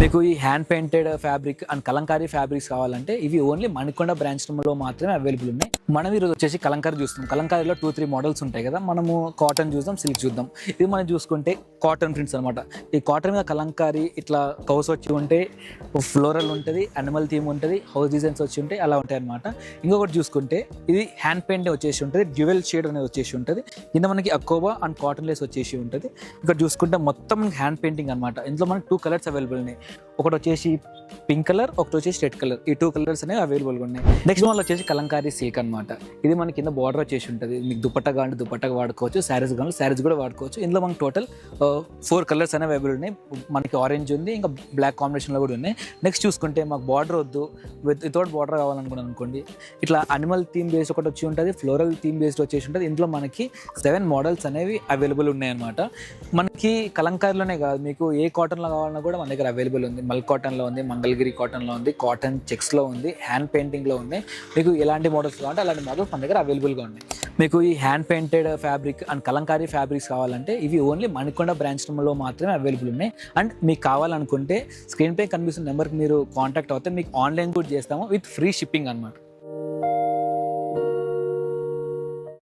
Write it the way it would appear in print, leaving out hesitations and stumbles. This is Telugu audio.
మీకు ఈ hand painted fabric and Kalamkari fabrics కావాలంటే ఇవి ఓన్లీ మణికొండ బ్రాంచ్ లో మాత్రమే అవైలబుల్ ఉన్నాయి. మనం ఈరోజు వచ్చేసి కలంకారీ చూస్తాం. కలంకారీలో 2-3 మోడల్స్ ఉంటాయి కదా. మనము కాటన్ చూద్దాం, సిల్క్ చూద్దాం. ఇది మనం చూసుకుంటే కాటన్ ప్రింట్స్ అనమాట. ఈ కాటన్ మీద కలంకారీ ఇట్లా కౌస్ వచ్చి ఉంటే, ఫ్లోరల్ ఉంటుంది, అనిమల్ థీమ్ ఉంటుంది, హౌస్ డిజైన్స్ వచ్చి ఉంటాయి, అలా ఉంటాయి అనమాట. ఇంకొకటి చూసుకుంటే ఇది హ్యాండ్ పెయింట్ వచ్చేసి ఉంటుంది, డ్యూయల్ షేడ్ అనేది వచ్చేసి ఉంటుంది. కింద మనకి అకోబా అండ్ కాటన్ లేస్ వచ్చేసి ఉంటుంది. ఇక్కడ చూసుకుంటే మొత్తం హ్యాండ్ పెయింటింగ్ అనమాట. ఇందులో మనకి 2 కలర్స్ అవైలబుల్ ఉన్నాయి. ఒకటి వచ్చేసి పింక్ కలర్, ఒకటి వచ్చేసి రెడ్ కలర్. ఈ 2 కలర్స్ అనేవి అవైలబుల్గా ఉన్నాయి. నెక్స్ట్ వన్ వచ్చేసి కలంకారీ సిల్క్ అనమాట. ఇది మన కింద బార్డర్ వచ్చేసి ఉంటుంది. మీకు దుపట్టా కావాలంటే దుపట్టగా వాడుకోవచ్చు, శారీస్ కావాలంటే శారీస్ కూడా వాడుకోవచ్చు. ఇందులో మనకి టోటల్ 4 కలర్స్ అనేవి అవైలబుల్ ఉన్నాయి. మనకి ఆరెంజ్ ఉంది, ఇంకా బ్లాక్ కాంబినేషన్లో కూడా ఉన్నాయి. నెక్స్ట్ చూసుకుంటే మాకు బార్డర్ వద్దు, వితౌట్ బార్డర్ కావాలనుకున్నాను అనుకోండి, ఇట్లా అనిమల్ థీమ్ బేస్డ్ ఒకటి వచ్చి ఉంటుంది, ఫ్లోరల్ థీమ్ బేస్డ్ వచ్చేసి ఉంటుంది. ఇందులో మనకి 7 మోడల్స్ అనేవి అవైలబుల్ ఉన్నాయన్నమాట. మనకి కలంకారీలోనే కాదు, మీకు ఏ కాటన్లో కావాలన్నా కూడా మన దగ్గర అవైలబుల్ ఉంది. మల్ కాటన్లో ఉంది, మంగళగిరి కాటన్లో ఉంది, కాటన్ చెక్స్లో ఉంది, హ్యాండ్ పెయింటింగ్లో ఉంది. మీకు ఎలాంటి మోడల్స్ కావాలంటే అలాంటి మోడల్స్ మన దగ్గర అవైలబుల్గా ఉన్నాయి. మీకు ఈ hand painted fabric and Kalamkari fabrics కావాలంటే ఇవి ఓన్లీ మణికొండ బ్రాంచ్లో మాత్రమే అవైలబుల్ ఉన్నాయి. అండ్ మీకు కావాలనుకుంటే స్క్రీన్ పై కనిపిస్తున్న నెంబర్కి మీరు కాంటాక్ట్ అవుతే మీకు ఆన్లైన్ కూడా చేస్తాము విత్ ఫ్రీ షిప్పింగ్ అనమాట.